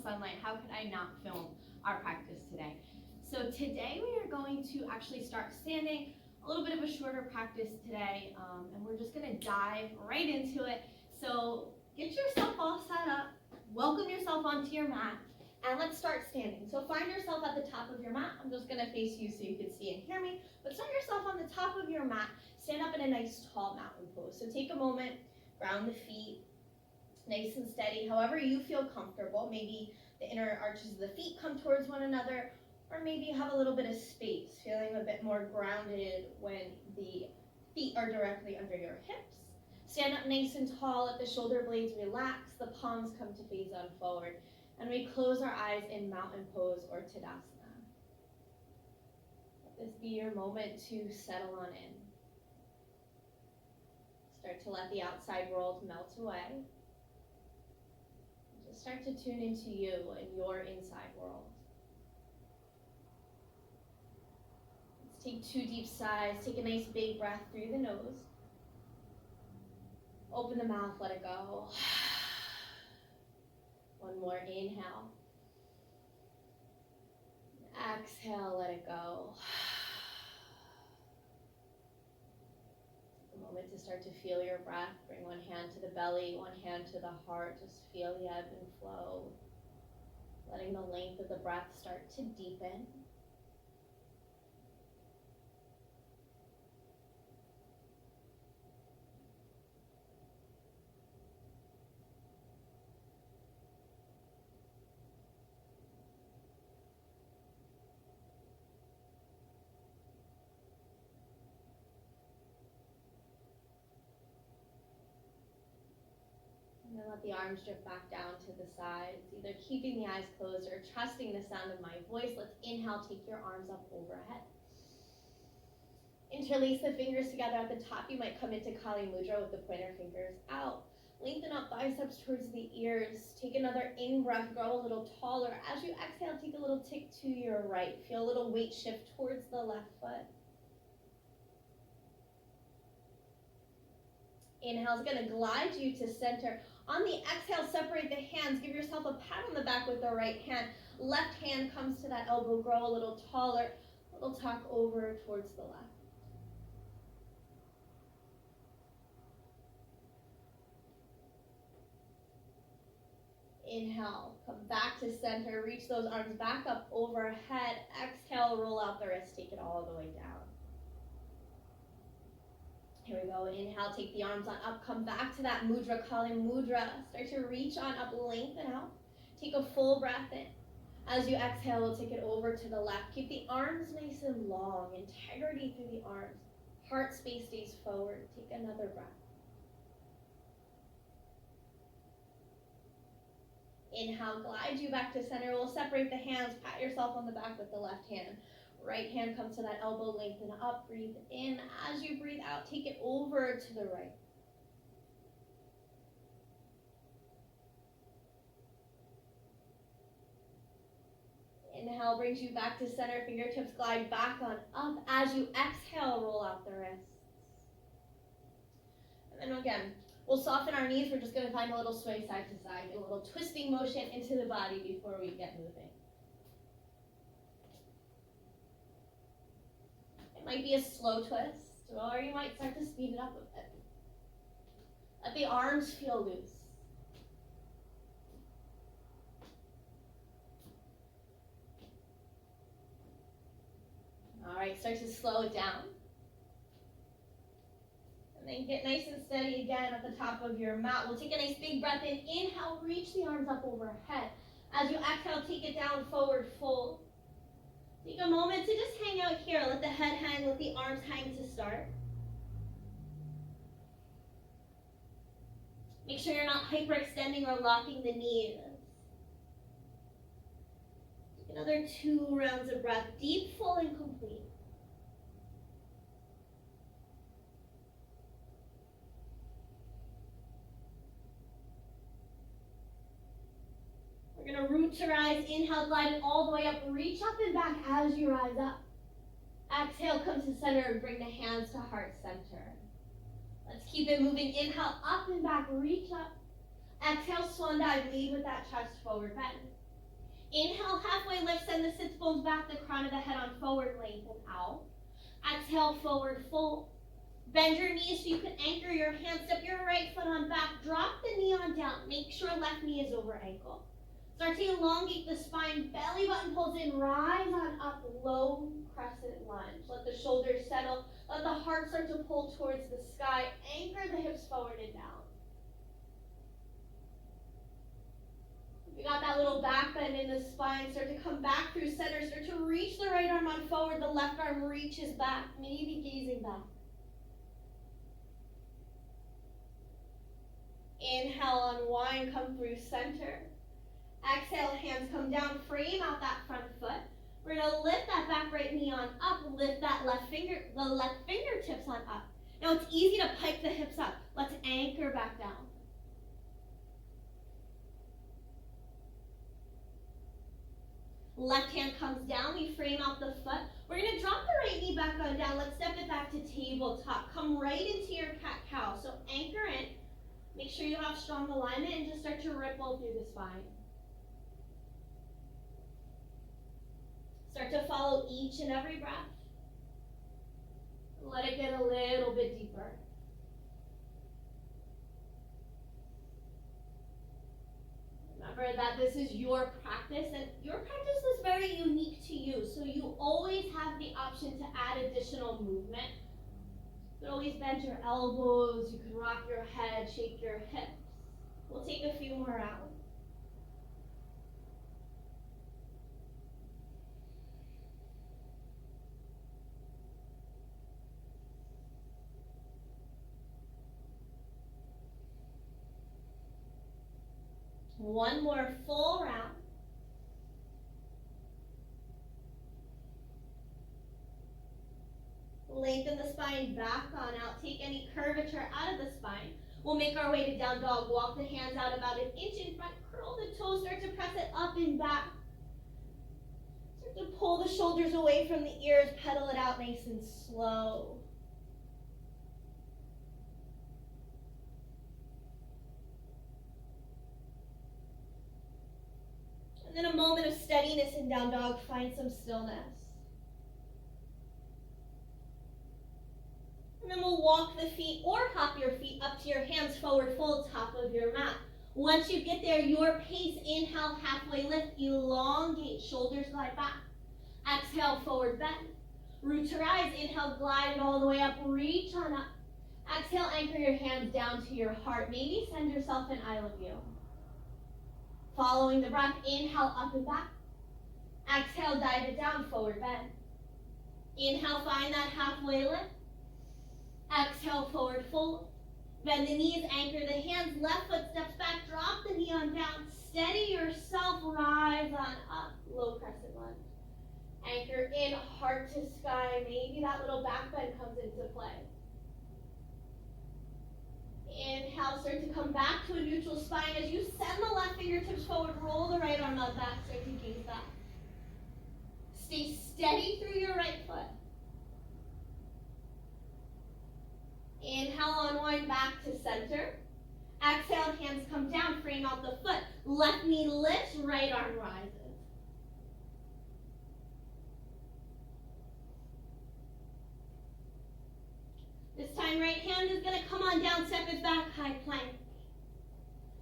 sunlight, how could I not film our practice today? So today we are going to actually start standing, a little bit of a shorter practice today, and we're just gonna dive right into it. So get yourself all set up, welcome yourself onto your mat, and let's start standing. So find yourself at the top of your mat. I'm just gonna face you so you can see and hear me, but start yourself on the top of your mat. Stand up in a nice tall mountain pose. So take a moment, ground the feet, nice and steady, however you feel comfortable. Maybe the inner arches of the feet come towards one another, or maybe you have a little bit of space, feeling a bit more grounded when the feet are directly under your hips. Stand up nice and tall, let the shoulder blades relax, the palms come to face on forward, and we close our eyes in mountain pose or Tadasana. Let this be your moment to settle on in. Start to let the outside world melt away. Just start to tune into you and your inside world. Let's take 2 deep sighs. Take a nice big breath through the nose. Open the mouth, let it go. One more, inhale. Exhale, let it go. A moment to start to feel your breath. Bring one hand to the belly, one hand to the heart. Just feel the ebb and flow. Letting the length of the breath start to deepen. And then let the arms drift back down to the sides, either keeping the eyes closed or trusting the sound of my voice. Let's inhale, take your arms up overhead. Interlace the fingers together at the top. You might come into Kali Mudra with the pointer fingers out. Lengthen up biceps towards the ears. Take another in-breath, grow a little taller. As you exhale, take a little tick to your right. Feel a little weight shift towards the left foot. Inhale is going to glide you to center. On the exhale, separate the hands. Give yourself a pat on the back with the right hand. Left hand comes to that elbow. Grow a little taller. A little tuck over towards the left. Inhale, come back to center. Reach those arms back up overhead. Exhale, roll out the wrist. Take it all the way down. Here we go. Inhale, take the arms on up. Come back to that mudra, Kali Mudra. Start to reach on up, lengthen out. Take a full breath in. As you exhale, we'll take it over to the left. Keep the arms nice and long. Integrity through the arms. Heart space stays forward. Take another breath. Inhale, glide you back to center. We'll separate the hands. Pat yourself on the back with the left hand. Right hand comes to that elbow, lengthen up, breathe in. As you breathe out, take it over to the right. Inhale brings you back to center, fingertips glide back on up. As you exhale, roll out the wrists. And then again, we'll soften our knees. We're just going to find a little sway side to side, a little twisting motion into the body before we get moving. It might be a slow twist, or you might start to speed it up a bit. Let the arms feel loose. All right, start to slow it down. And then get nice and steady again at the top of your mat. We'll take a nice big breath in. Inhale, reach the arms up overhead. As you exhale, take it down, forward fold. Take a moment to just hang out here. Let the head hang, let the arms hang to start. Make sure you're not hyperextending or locking the knees. Take another 2 rounds of breath, deep, full, and complete. We're going to root to rise. Inhale, glide it all the way up. Reach up and back as you rise up. Exhale, come to center and bring the hands to heart center. Let's keep it moving. Inhale, up and back, reach up. Exhale, swan dive, lead with that chest forward bend. Inhale, halfway lift, send the sits bones back, the crown of the head on forward, lengthen out. Exhale, forward fold. Bend your knees so you can anchor your hands. Step your right foot on back. Drop the knee on down. Make sure left knee is over ankle. Start to elongate the spine. Belly button pulls in. Rise on up. Low crescent lunge. Let the shoulders settle. Let the heart start to pull towards the sky. Anchor the hips forward and down. We got that little back bend in the spine. Start to come back through center. Start to reach the right arm on forward. The left arm reaches back. Maybe gazing back. Inhale, unwind, come through center. Exhale, hands come down, frame out that front foot. We're gonna lift that back right knee on up, lift that left fingertips on up. Now it's easy to pike the hips up. Let's anchor back down. Left hand comes down, we frame out the foot. We're gonna drop the right knee back on down. Let's step it back to tabletop. Come right into your cat-cow. So anchor in. Make sure you have strong alignment and just start to ripple through the spine. Start to follow each and every breath. Let it get a little bit deeper. Remember that this is your practice, and your practice is very unique to you, so you always have the option to add additional movement. You can always bend your elbows, you can rock your head, shake your hips. We'll take a few more rounds. One more full round. Lengthen the spine back on out. Take any curvature out of the spine. We'll make our way to down dog. Walk the hands out about an inch in front. Curl the toes. Start to press it up and back. Start to pull the shoulders away from the ears. Pedal it out nice and slow. And then a moment of steadiness in down dog. Find some stillness. And then we'll walk the feet or hop your feet up to your hands, forward fold, top of your mat. Once you get there, your pace, inhale, halfway lift, elongate, shoulders glide back. Exhale, forward bend. Root to rise, inhale, glide it all the way up, reach on up. Exhale, anchor your hands down to your heart. Maybe send yourself an I love you. Following the breath, inhale, up and back. Exhale, dive it down, forward bend. Inhale, find that halfway lift. Exhale, forward fold. Bend the knees, anchor the hands, left foot steps back, drop the knee on down, steady yourself, rise on up, low crescent lunge. Anchor in, heart to sky, maybe that little back bend comes into play. Inhale, start to come back to a neutral spine. As you send the left fingertips forward, roll the right arm out back, start to gaze back. Stay steady through your right foot. Inhale, unwind back to center. Exhale, hands come down, frame out the foot. Left knee lifts, right arm rises. This time, right hand is going to come on down, step it back, high plank.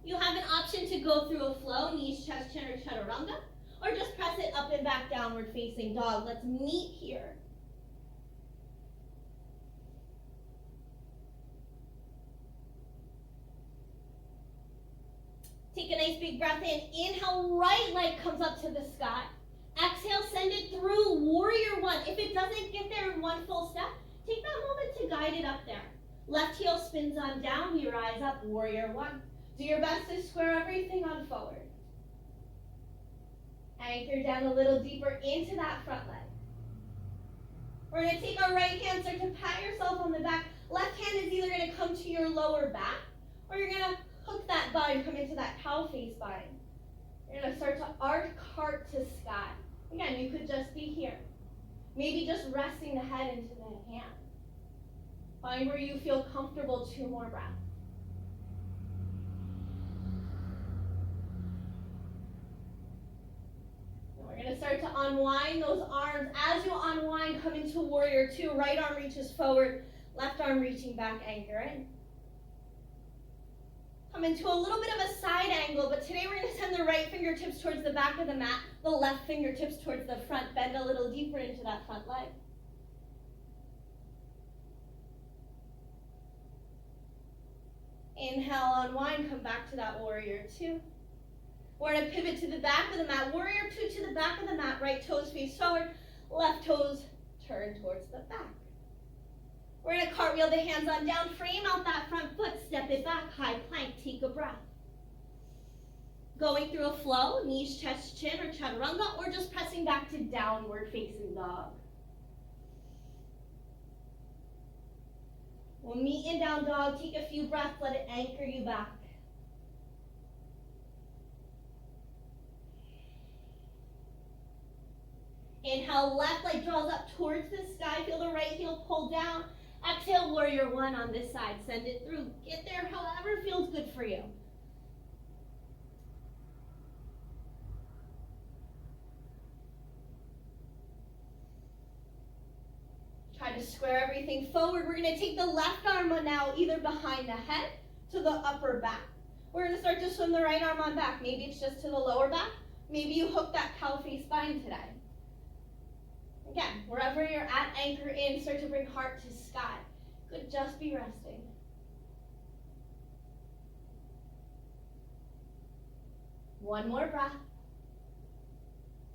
You have an option to go through a flow, knees, chest, chin, or chaturanga, or just press it up and back, downward facing dog. Let's meet here. Take a nice big breath in. Inhale, right leg comes up to the sky. Exhale, send it through, warrior one. If it doesn't get there in one full step, take that moment to guide it up there. Left heel spins on down, we rise up, warrior one. Do your best to square everything on forward. Anchor down a little deeper into that front leg. We're going to take our right hand, start to pat yourself on the back. Left hand is either going to come to your lower back, or you're going to hook that bind, come into that cow face bind. You're going to start to arch heart to sky. Again, you could just be here. Maybe just resting the head into the hand. Find where you feel comfortable, 2 more breaths. start to unwind those arms. As you unwind, come into warrior two. Right arm reaches forward, left arm reaching back, anchor in. Come into a little bit of a side angle, but today we're going to send the right fingertips towards the back of the mat, the left fingertips towards the front. Bend a little deeper into that front leg. Inhale, unwind, come back to that warrior two. We're going to pivot to the back of the mat. Warrior two to the back of the mat. Right toes face forward, left toes turn towards the back. We're going to cartwheel the hands on down, frame out that front foot, step it back, high plank, take a breath. Going through a flow, knees, chest, chin, or chaturanga, or just pressing back to downward facing dog. We'll meet in down dog, take a few breaths, let it anchor you back. Inhale, left leg draws up towards the sky, feel the right heel pull down. Exhale, warrior one on this side, send it through. Get there however feels good for you. Try to square everything forward. We're going to take the left arm now either behind the head to the upper back. We're going to start to swim the right arm on back. Maybe it's just to the lower back. Maybe you hook that cow face spine today. Again, wherever you're at, anchor in, start to bring heart to sky. Good, just be resting. One more breath.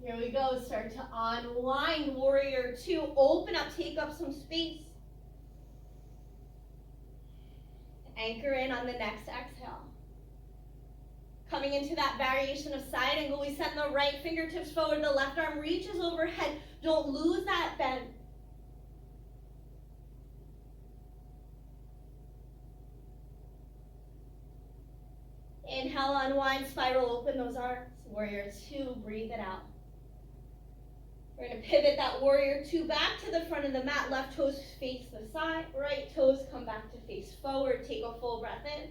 Here we go, start to unwind, warrior two. Open up, take up some space. Anchor in on the next exhale. Coming into that variation of side angle, we send the right fingertips forward, the left arm reaches overhead. Don't lose that bend. Inhale, unwind, spiral, open those arms. Warrior two, breathe it out. We're going to pivot that warrior two back to the front of the mat. Left toes face the side, right toes come back to face forward. Take a full breath in.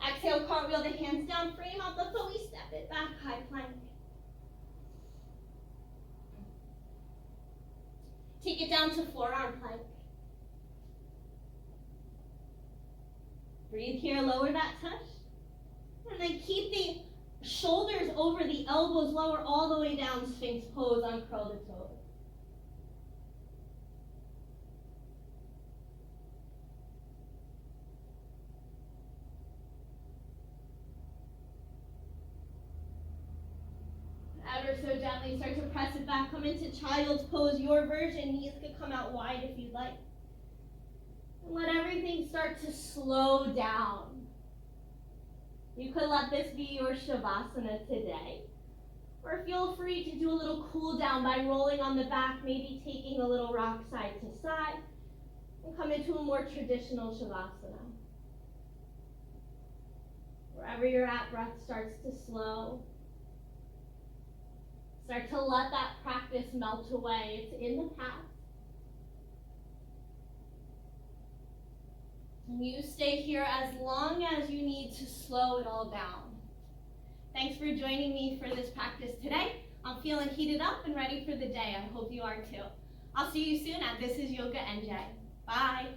Exhale, cartwheel the hands down, frame out the foot, we step it back, high plank. Take it down to forearm plank. Breathe here, lower that touch. And then keep the shoulders over the elbows, lower all the way down, Sphinx pose, uncurl the toes. Ever so gently, start to press it back, come into child's pose, your version. Knees could come out wide if you'd like. And let everything start to slow down. You could let this be your Shavasana today. Or feel free to do a little cool down by rolling on the back, maybe taking a little rock side to side, and come into a more traditional Shavasana. Wherever you're at, breath starts to slow. Start to let that practice melt away. It's in the past. And you stay here as long as you need to slow it all down. Thanks for joining me for this practice today. I'm feeling heated up and ready for the day. I hope you are too. I'll see you soon at This is Yoga NJ. Bye.